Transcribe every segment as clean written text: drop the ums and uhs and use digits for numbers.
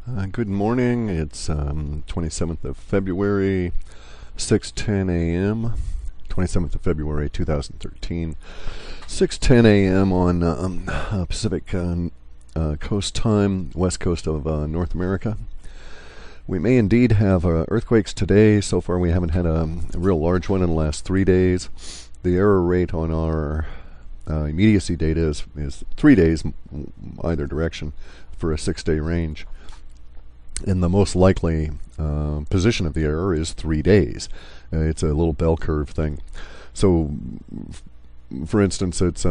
Good morning. It's 27th of February, 6:10 a.m. 27th of February 2013, 6:10 a.m. on Pacific Coast time, west coast of North America. We may indeed have earthquakes today. So far we haven't had a real large one in the last 3 days. The error rate on our immediacy data is 3 days either direction for a 6-day range. And the most likely position of the error is 3 days. It's a little bell curve thing. So, for instance, it's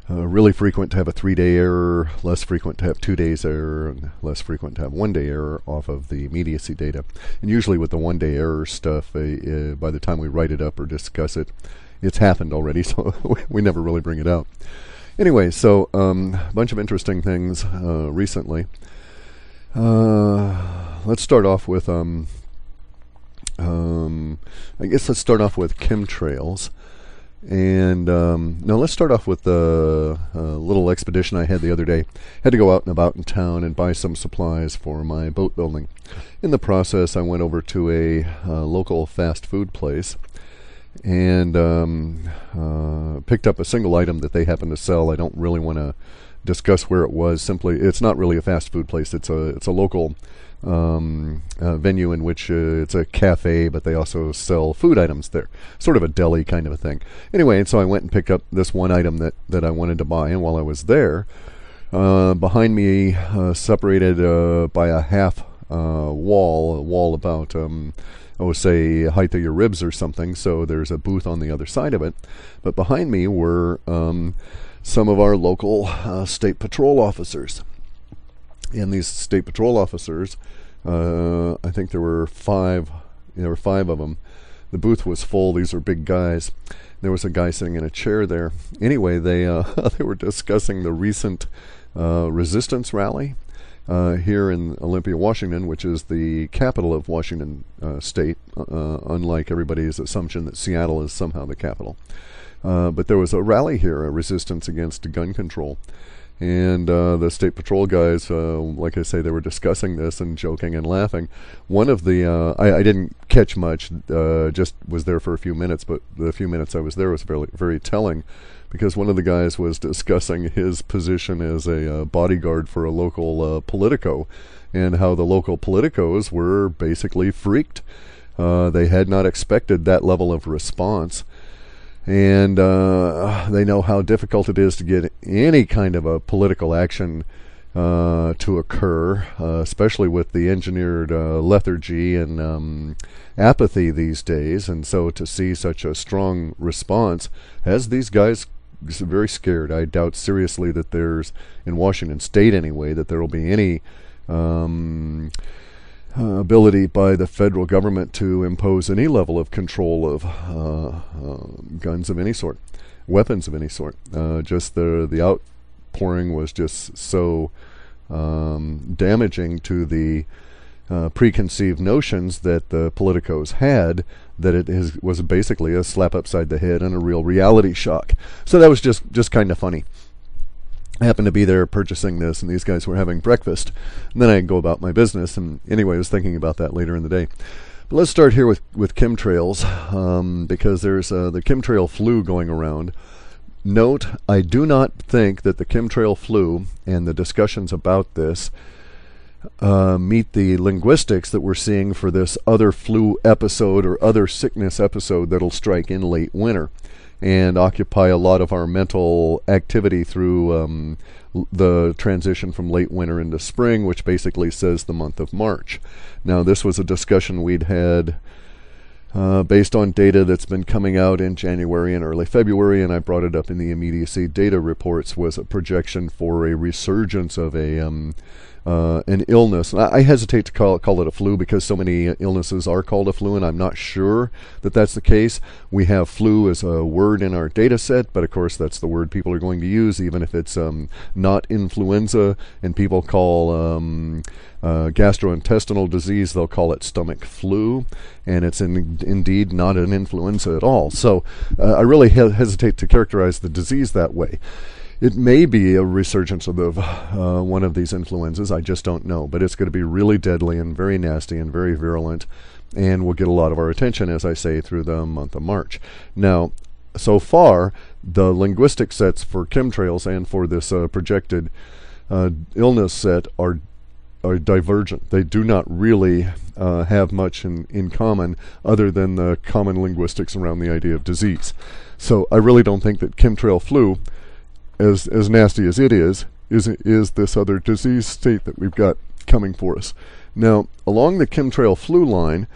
really frequent to have a 3-day error, less frequent to have 2 days error, and less frequent to have 1-day error off of the immediacy data. And usually with the 1-day error stuff, by the time we write it up or discuss it, it's happened already, so we never really bring it out. Anyway, so a bunch of interesting things recently. Let's start off with I guess let's start off with chemtrails. And no, let's start off with the little expedition I had the other day. Had to go out and about in town and buy some supplies for my boat building. In the process, I went over to a local fast food place and picked up a single item that they happen to sell. I don't really want to discuss where it was. Simply, it's not really a fast food place. It's a local venue in which it's a cafe, but they also sell food items there, sort of a deli kind of a thing. Anyway, and so I went and picked up this one item that I wanted to buy, and while I was there, behind me, separated by a half wall about say height of your ribs or something, so there's a booth on the other side of it, but behind me were some of our local state patrol officers. And these state patrol officers, I think there were five of them. The booth was full. These are big guys. There was a guy sitting in a chair there. Anyway, they they were discussing the recent resistance rally here in Olympia, Washington, which is the capital of Washington state, unlike everybody's assumption that Seattle is somehow the capital. But there was a rally here, a resistance against gun control. And the state patrol guys, like I say, they were discussing this and joking and laughing. One of the, I didn't catch much, just was there for a few minutes, but the few minutes I was there was very, very telling, because one of the guys was discussing his position as a bodyguard for a local politico, and how the local politicos were basically freaked. They had not expected that level of response. And they know how difficult it is to get any kind of a political action to occur, especially with the engineered lethargy and apathy these days. And so to see such a strong response has these guys very scared. I doubt seriously that there's, in Washington State anyway, that there will be any ability by the federal government to impose any level of control of guns of any sort, weapons of any sort. Just the outpouring was just so damaging to the preconceived notions that the politicos had, that it was basically a slap upside the head and a real reality shock. So that was just kind of funny. I happened to be there purchasing this, and these guys were having breakfast. And then I go about my business, and anyway, I was thinking about that later in the day. But let's start here with chemtrails, because there's the chemtrail flu going around. Note, I do not think that the chemtrail flu and the discussions about this meet the linguistics that we're seeing for this other flu episode or other sickness episode that'll strike in late winter and occupy a lot of our mental activity through the transition from late winter into spring, which basically says the month of March. Now, this was a discussion we'd had based on data that's been coming out in January and early February, and I brought it up in the immediacy data reports, was a projection for a resurgence of an illness. I hesitate to call it a flu, because so many illnesses are called a flu, and I'm not sure that that's the case. We have flu as a word in our data set, but of course that's the word people are going to use, even if it's not influenza, and people call gastrointestinal disease, they'll call it stomach flu, and it's indeed not an influenza at all. So I really hesitate to characterize the disease that way. It may be a resurgence of one of these influenzas. I just don't know. But it's going to be really deadly and very nasty and very virulent, and will get a lot of our attention, as I say, through the month of March. Now, so far, the linguistic sets for chemtrails and for this projected illness set are divergent. They do not really have much in common other than the common linguistics around the idea of disease. So I really don't think that chemtrail flu, as nasty as it is this other disease state that we've got coming for us. Now, along the chemtrail flu line,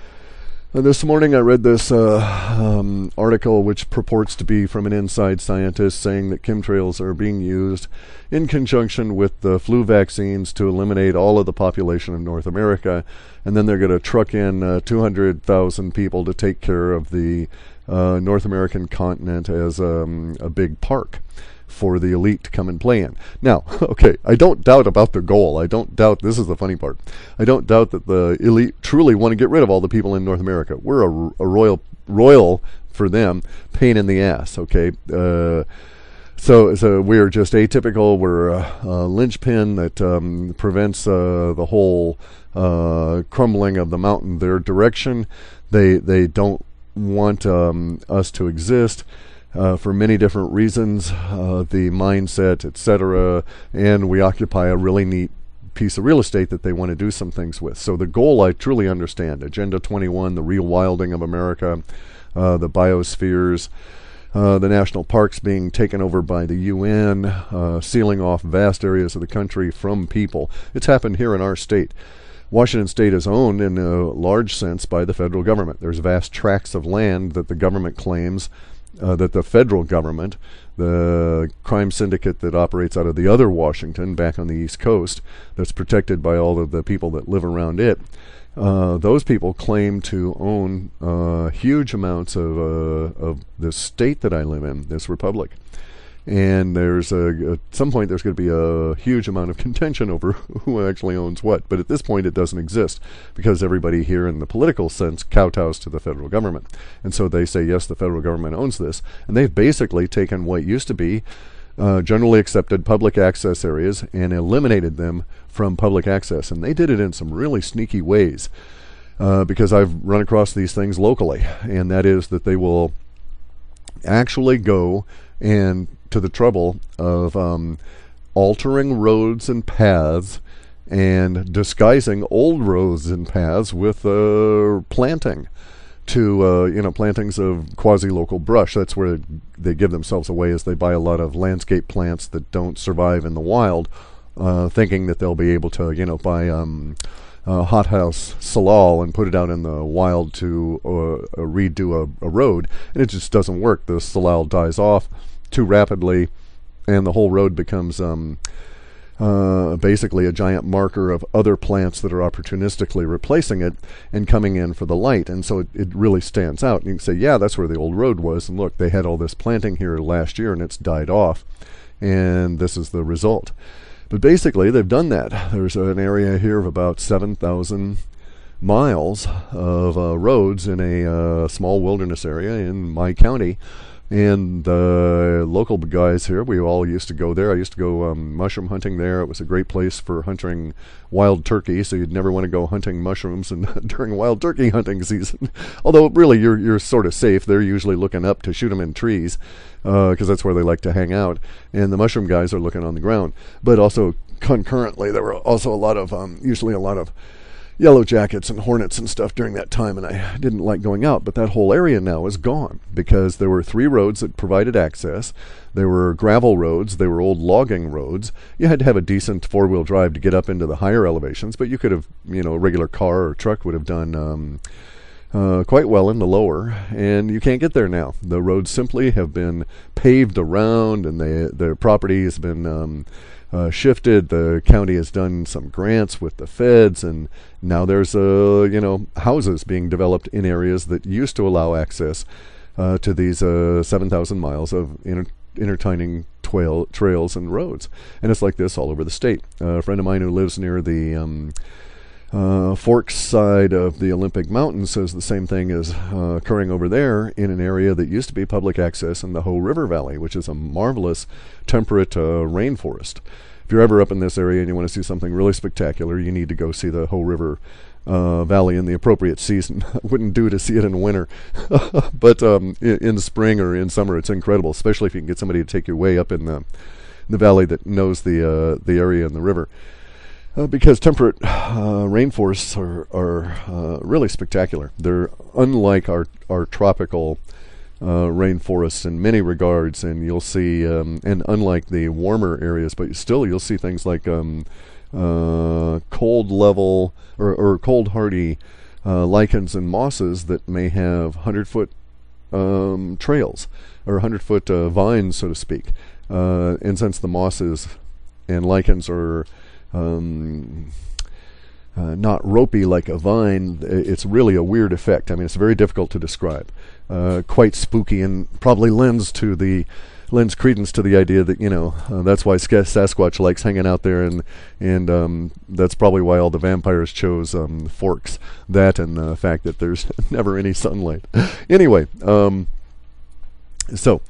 this morning I read this article which purports to be from an inside scientist saying that chemtrails are being used in conjunction with the flu vaccines to eliminate all of the population of North America, and then they're going to truck in 200,000 people to take care of the North American continent as a big park for the elite to come and play in. Now, okay, I don't doubt about the goal. I don't doubt, this is the funny part, I don't doubt that the elite truly want to get rid of all the people in North America. We're a royal for them, pain in the ass, okay? So we're just atypical. We're a linchpin that prevents the whole crumbling of the mountain their direction. They don't want us to exist. For many different reasons, the mindset, etc., and we occupy a really neat piece of real estate that they want to do some things with. So the goal I truly understand, Agenda 21, the rewilding of America, the biospheres, the national parks being taken over by the UN, sealing off vast areas of the country from people. It's happened here in our state. Washington State is owned in a large sense by the federal government. There's vast tracts of land that the government claims that the federal government, the crime syndicate that operates out of the other Washington back on the East Coast, that's protected by all of the people that live around it, those people claim to own huge amounts of this state that I live in, this republic. And there's at some point there's going to be a huge amount of contention over who actually owns what. But at this point it doesn't exist because everybody here in the political sense kowtows to the federal government. And so they say, yes, the federal government owns this. And they've basically taken what used to be generally accepted public access areas and eliminated them from public access. And they did it in some really sneaky ways because I've run across these things locally. And that is that they will actually go and to the trouble of altering roads and paths and disguising old roads and paths with planting to plantings of quasi-local brush. That's where they give themselves away, as they buy a lot of landscape plants that don't survive in the wild, thinking that they'll be able to buy hothouse salal and put it out in the wild to redo a road, and it just doesn't work. The salal dies off too rapidly, and the whole road becomes basically a giant marker of other plants that are opportunistically replacing it and coming in for the light. And so it really stands out. And you can say, yeah, that's where the old road was, and look, they had all this planting here last year and it's died off, and this is the result. But basically they've done that. There's an area here of about 7,000 miles of roads in a small wilderness area in my county. And the local guys here, we all used to go there. I used to go mushroom hunting there. It was a great place for hunting wild turkey, so you'd never want to go hunting mushrooms during wild turkey hunting season. Although really you're sort of safe. They're usually looking up to shoot them in trees because that's where they like to hang out. And the mushroom guys are looking on the ground. But also concurrently, there were also usually a lot of yellow jackets and hornets and stuff during that time, and I didn't like going out. But that whole area now is gone because there were 3 roads that provided access. There were gravel roads. They were old logging roads. You had to have a decent 4-wheel drive to get up into the higher elevations, but you could have, a regular car or truck would have done quite well in the lower, and you can't get there now. The roads simply have been paved around, and their property has been shifted. The county has done some grants with the feds, and now there's houses being developed in areas that used to allow access to these 7,000 miles of intertwining trails and roads. And it's like this all over the state. A friend of mine who lives near the Forks side of the Olympic Mountain says the same thing is occurring over there in an area that used to be public access in the Hoh River Valley, which is a marvelous temperate rainforest. If you're ever up in this area and you want to see something really spectacular, you need to go see the Hoh River Valley in the appropriate season. Wouldn't do to see it in winter, but in the spring or in summer, it's incredible, especially if you can get somebody to take you way up in the valley that knows the area and the river. Because temperate rainforests are really spectacular. They're unlike our tropical rainforests in many regards, and you'll see, and unlike the warmer areas, but still you'll see things like cold level or cold hardy lichens and mosses that may have 100-foot trails or 100-foot vines, so to speak. And since the mosses and lichens are not ropey like a vine, it's really a weird effect. I mean, it's very difficult to describe. Quite spooky, and probably lends credence to the idea that, that's why Sasquatch likes hanging out there, and that's probably why all the vampires chose Forks. That and the fact that there's never any sunlight. Anyway, so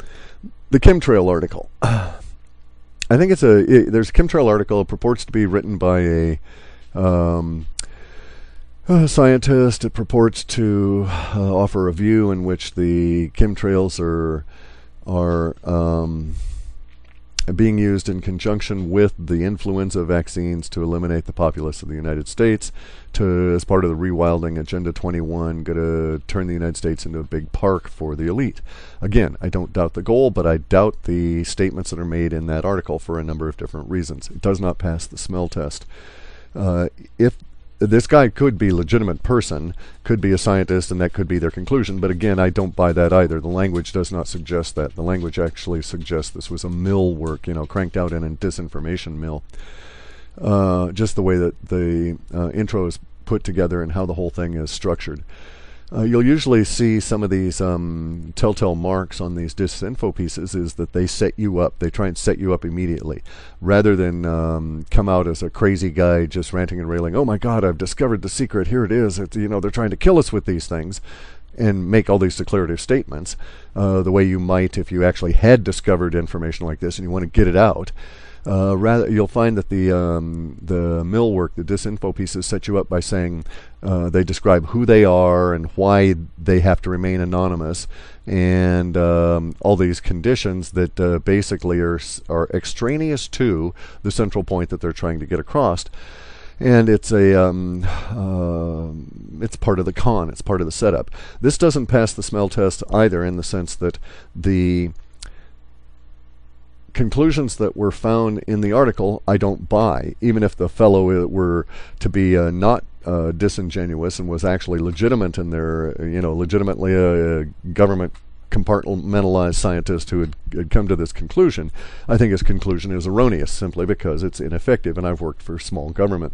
the chemtrail article. I think there's a chemtrail article. It purports to be written by a scientist. It purports to offer a view in which the chemtrails are being used in conjunction with the influenza vaccines to eliminate the populace of the United States, as part of the rewilding Agenda 21, going to turn the United States into a big park for the elite. Again, I don't doubt the goal, but I doubt the statements that are made in that article for a number of different reasons. It does not pass the smell test. If this guy could be a legitimate person, could be a scientist, and that could be their conclusion. But again, I don't buy that either. The language does not suggest that. The language actually suggests this was a mill work, cranked out in a disinformation mill. Just the way that the intro is put together and how the whole thing is structured. You'll usually see some of these telltale marks on these disinfo pieces is that they set you up. They try and set you up immediately, rather than come out as a crazy guy just ranting and railing, oh my God, I've discovered the secret, here it is. They're trying to kill us with these things, and make all these declarative statements, the way you might if you actually had discovered information like this and you want to get it out. Rather, you'll find that the millwork, the disinfo pieces, set you up by saying they describe who they are and why they have to remain anonymous, and all these conditions that basically are extraneous to the central point that they're trying to get across. And it's it's part of the con. It's part of the setup. This doesn't pass the smell test either, in the sense that the conclusions that were found in the article I don't buy, even if the fellow were to be not disingenuous and was actually legitimate in their, legitimately a government compartmentalized scientist who had come to this conclusion. I think his conclusion is erroneous simply because it's ineffective, and I've worked for small government.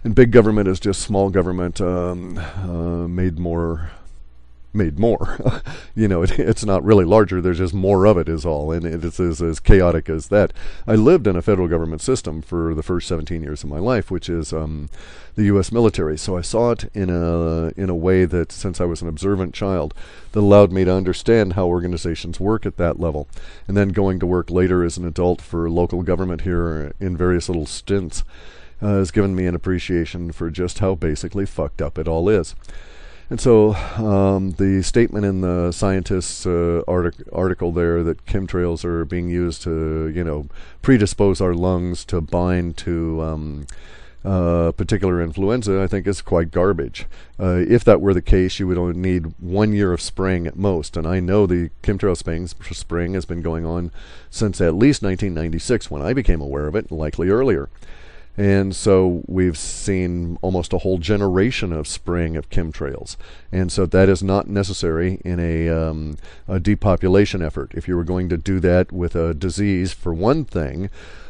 And big government is just small government made more. It's not really larger, there's just more of it is all, and it's as chaotic as that. I lived in a federal government system for the first 17 years of my life, which is the U.S. military, so I saw it in a way that, since I was an observant child, that allowed me to understand how organizations work at that level. And then going to work later as an adult for local government here in various little stints has given me an appreciation for just how basically fucked up it all is. And so the statement in the scientist's article there that chemtrails are being used to, predispose our lungs to bind to particular influenza, I think is quite garbage. If that were the case, you would only need 1 year of spraying at most. And I know the chemtrail spraying has been going on since at least 1996, when I became aware of it, likely earlier. And so we've seen almost a whole generation of spraying of chemtrails. And so that is not necessary in a depopulation effort. If you were going to do that with a disease, for one thing,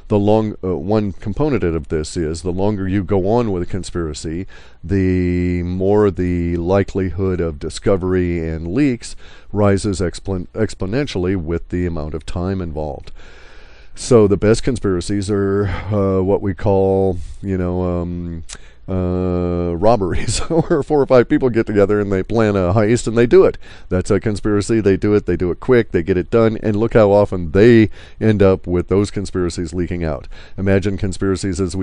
one component of this is the longer you go on with a conspiracy, the more the likelihood of discovery and leaks rises exponentially with the amount of time involved. So the best conspiracies are what we call, robberies, where 4 or 5 people get together and they plan a heist and they do it. That's a conspiracy. They do it quick, they get it done, and look how often they end up with those conspiracies leaking out. Imagine conspiracies as we